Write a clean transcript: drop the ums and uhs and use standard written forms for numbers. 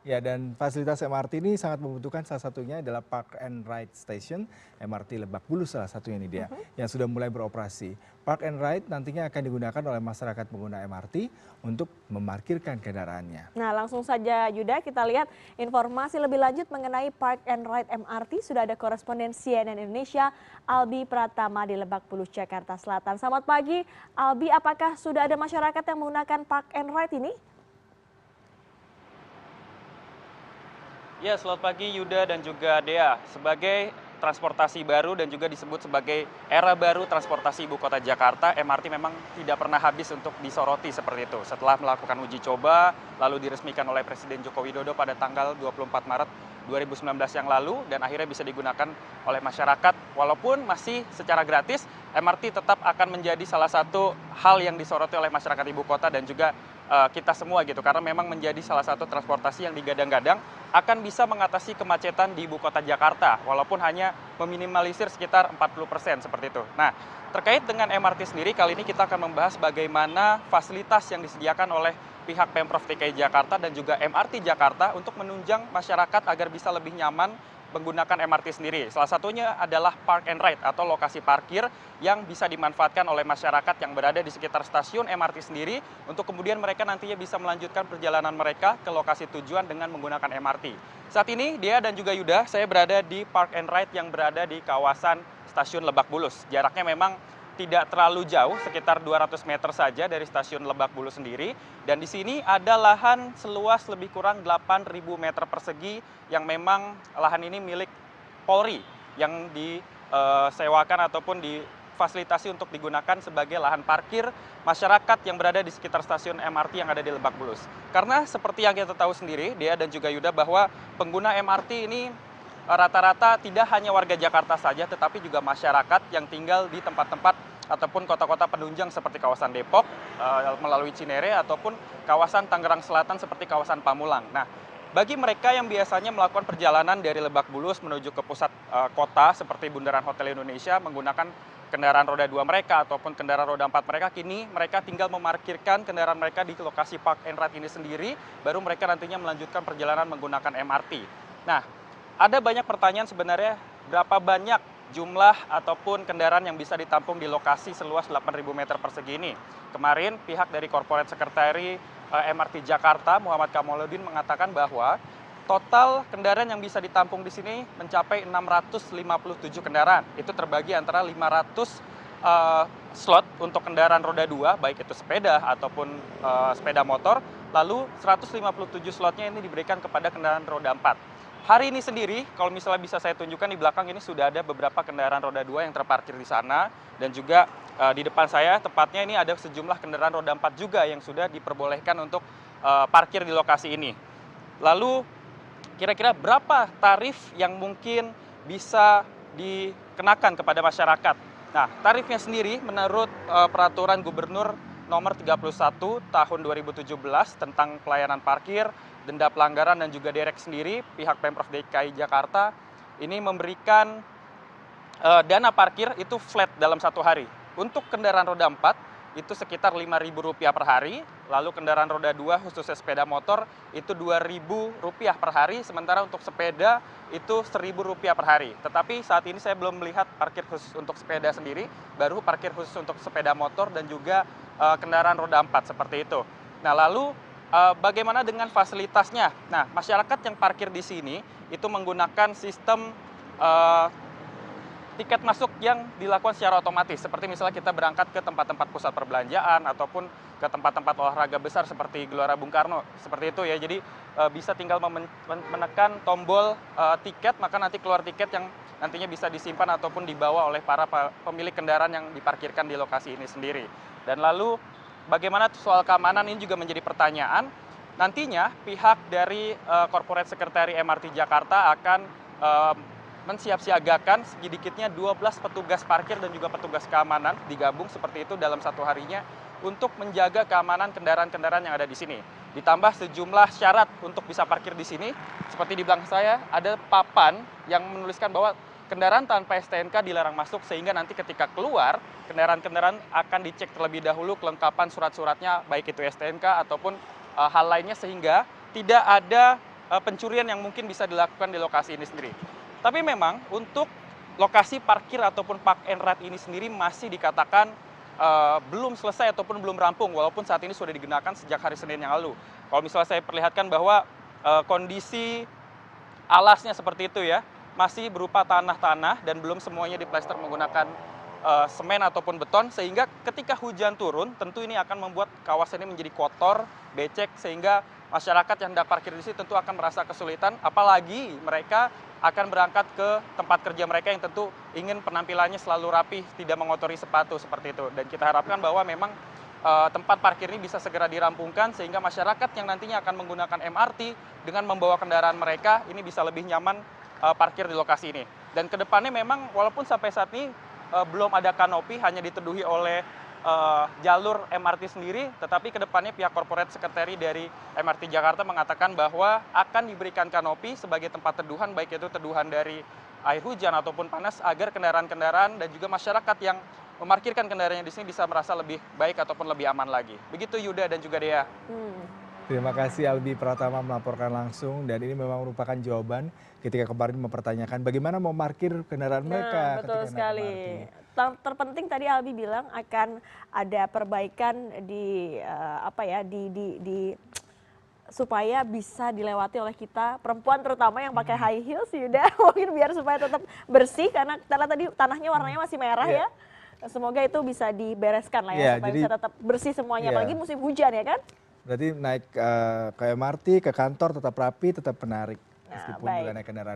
Ya, dan fasilitas MRT ini sangat membutuhkan salah satunya adalah Park and Ride Station, MRT Lebak Bulus salah satunya ini dia, yang sudah mulai beroperasi. Park and Ride nantinya akan digunakan oleh masyarakat pengguna MRT untuk memarkirkan kendaraannya. Nah, langsung saja Yuda, kita lihat informasi lebih lanjut mengenai Park and Ride MRT. Sudah ada koresponden CNN Indonesia, Albi Pratama di Lebak Bulus, Jakarta Selatan. Selamat pagi, Albi. Apakah sudah ada masyarakat yang menggunakan Park and Ride ini? Ya, selamat pagi Yuda dan juga Dea. Sebagai transportasi baru dan juga disebut sebagai era baru transportasi ibu kota Jakarta, MRT memang tidak pernah habis untuk disoroti seperti itu. Setelah melakukan uji coba, lalu diresmikan oleh Presiden Joko Widodo pada tanggal 24 Maret 2019 yang lalu, dan akhirnya bisa digunakan oleh masyarakat. Walaupun masih secara gratis, MRT tetap akan menjadi salah satu hal yang disoroti oleh masyarakat ibu kota dan juga kita semua gitu, karena memang menjadi salah satu transportasi yang digadang-gadang akan bisa mengatasi kemacetan di ibu kota Jakarta, walaupun hanya meminimalisir sekitar 40% seperti itu. Nah, terkait dengan MRT sendiri, kali ini kita akan membahas bagaimana fasilitas yang disediakan oleh pihak Pemprov DKI Jakarta dan juga MRT Jakarta untuk menunjang masyarakat agar bisa lebih nyaman menggunakan MRT sendiri. Salah satunya adalah Park and Ride atau lokasi parkir yang bisa dimanfaatkan oleh masyarakat yang berada di sekitar stasiun MRT sendiri untuk kemudian mereka nantinya bisa melanjutkan perjalanan mereka ke lokasi tujuan dengan menggunakan MRT. Saat ini Dea dan juga Yuda, saya berada di Park and Ride yang berada di kawasan stasiun Lebak Bulus. Jaraknya memang tidak terlalu jauh, sekitar 200 meter saja dari stasiun Lebak Bulus sendiri. Dan di sini ada lahan seluas lebih kurang 8.000 meter persegi yang memang lahan ini milik Polri yang disewakan ataupun difasilitasi untuk digunakan sebagai lahan parkir masyarakat yang berada di sekitar stasiun MRT yang ada di Lebak Bulus. Karena seperti yang kita tahu sendiri, Dea dan juga Yuda, bahwa pengguna MRT ini rata-rata tidak hanya warga Jakarta saja, tetapi juga masyarakat yang tinggal di tempat-tempat ataupun kota-kota penunjang seperti kawasan Depok melalui Cinere ataupun kawasan Tangerang Selatan seperti kawasan Pamulang. Nah, bagi mereka yang biasanya melakukan perjalanan dari Lebak Bulus menuju ke pusat kota seperti Bundaran Hotel Indonesia menggunakan kendaraan roda 2 mereka ataupun kendaraan roda 4 mereka, kini mereka tinggal memarkirkan kendaraan mereka di lokasi Park and Ride ini sendiri, baru mereka nantinya melanjutkan perjalanan menggunakan MRT. Nah, ada banyak pertanyaan sebenarnya, berapa banyak jumlah ataupun kendaraan yang bisa ditampung di lokasi seluas 8.000 meter persegi ini. Kemarin pihak dari Corporate Secretary MRT Jakarta, Muhammad Kamaludin, mengatakan bahwa total kendaraan yang bisa ditampung di sini mencapai 657 kendaraan. Itu terbagi antara 500 slot untuk kendaraan roda 2, baik itu sepeda ataupun sepeda motor, lalu 157 slotnya ini diberikan kepada kendaraan roda 4. Hari ini sendiri, kalau misalnya bisa saya tunjukkan di belakang ini sudah ada beberapa kendaraan roda 2 yang terparkir di sana, dan juga di depan saya tepatnya ini ada sejumlah kendaraan roda 4 juga yang sudah diperbolehkan untuk parkir di lokasi ini. Lalu kira-kira berapa tarif yang mungkin bisa dikenakan kepada masyarakat? Nah, tarifnya sendiri menurut peraturan Gubernur nomor 31 tahun 2017 tentang pelayanan parkir, denda pelanggaran dan juga derek sendiri, pihak Pemprov DKI Jakarta ini memberikan dana parkir itu flat dalam satu hari. Untuk kendaraan roda 4 itu sekitar Rp5.000 per hari, lalu kendaraan roda 2 khususnya sepeda motor itu Rp2.000 per hari, sementara untuk sepeda itu Rp1.000 per hari. Tetapi saat ini saya belum melihat parkir khusus untuk sepeda sendiri, baru parkir khusus untuk sepeda motor dan juga kendaraan roda 4 seperti itu. Nah, lalu bagaimana dengan fasilitasnya? Nah, masyarakat yang parkir di sini itu menggunakan sistem tiket masuk yang dilakukan secara otomatis. Seperti misalnya kita berangkat ke tempat-tempat pusat perbelanjaan ataupun ke tempat-tempat olahraga besar seperti Gelora Bung Karno. Seperti itu ya. Jadi bisa tinggal menekan tombol tiket, maka nanti keluar tiket yang nantinya bisa disimpan ataupun dibawa oleh para pemilik kendaraan yang diparkirkan di lokasi ini sendiri. Dan lalu bagaimana soal keamanan ini juga menjadi pertanyaan. Nantinya pihak dari Corporate Secretary MRT Jakarta akan mensiapsiagakan sedikitnya 12 petugas parkir dan juga petugas keamanan digabung seperti itu dalam satu harinya untuk menjaga keamanan kendaraan-kendaraan yang ada di sini. Ditambah sejumlah syarat untuk bisa parkir di sini. Seperti di belakang saya ada papan yang menuliskan bahwa kendaraan tanpa STNK dilarang masuk, sehingga nanti ketika keluar kendaraan-kendaraan akan dicek terlebih dahulu kelengkapan surat-suratnya, baik itu STNK ataupun hal lainnya, sehingga tidak ada pencurian yang mungkin bisa dilakukan di lokasi ini sendiri. Tapi memang untuk lokasi parkir ataupun park and ride ini sendiri masih dikatakan belum selesai ataupun belum rampung, walaupun saat ini sudah digunakan sejak hari Senin yang lalu. Kalau misalnya saya perlihatkan bahwa kondisi alasnya seperti itu ya, masih berupa tanah-tanah dan belum semuanya diplester menggunakan semen ataupun beton, sehingga ketika hujan turun tentu ini akan membuat kawasan ini menjadi kotor, becek, sehingga masyarakat yang hendak parkir di sini tentu akan merasa kesulitan, apalagi mereka akan berangkat ke tempat kerja mereka yang tentu ingin penampilannya selalu rapi, tidak mengotori sepatu seperti itu. Dan kita harapkan bahwa memang tempat parkir ini bisa segera dirampungkan sehingga masyarakat yang nantinya akan menggunakan MRT dengan membawa kendaraan mereka ini bisa lebih nyaman parkir di lokasi ini. Dan kedepannya memang walaupun sampai saat ini belum ada kanopi, hanya diteduhi oleh jalur MRT sendiri, tetapi kedepannya pihak corporate secretary dari MRT Jakarta mengatakan bahwa akan diberikan kanopi sebagai tempat teduhan, baik itu teduhan dari air hujan ataupun panas, agar kendaraan-kendaraan dan juga masyarakat yang memarkirkan kendaraannya di sini bisa merasa lebih baik ataupun lebih aman lagi. Begitu Yuda dan juga Dea. Terima kasih Albi Pratama melaporkan langsung, dan ini memang merupakan jawaban ketika kemarin mempertanyakan bagaimana mau parkir kendaraan mereka. Betul ketika naik sekali. MRT. Terpenting tadi Albi bilang akan ada perbaikan di supaya bisa dilewati oleh kita perempuan terutama yang pakai high heels, Yuda. Mungkin biar supaya tetap bersih karena tadi tanahnya warnanya masih merah ya. Semoga itu bisa dibereskan lah ya, supaya bisa tetap bersih semuanya, apalagi musim hujan ya kan. Berarti naik ke MRT, ke kantor tetap rapi, tetap menarik meskipun juga naik kendaraan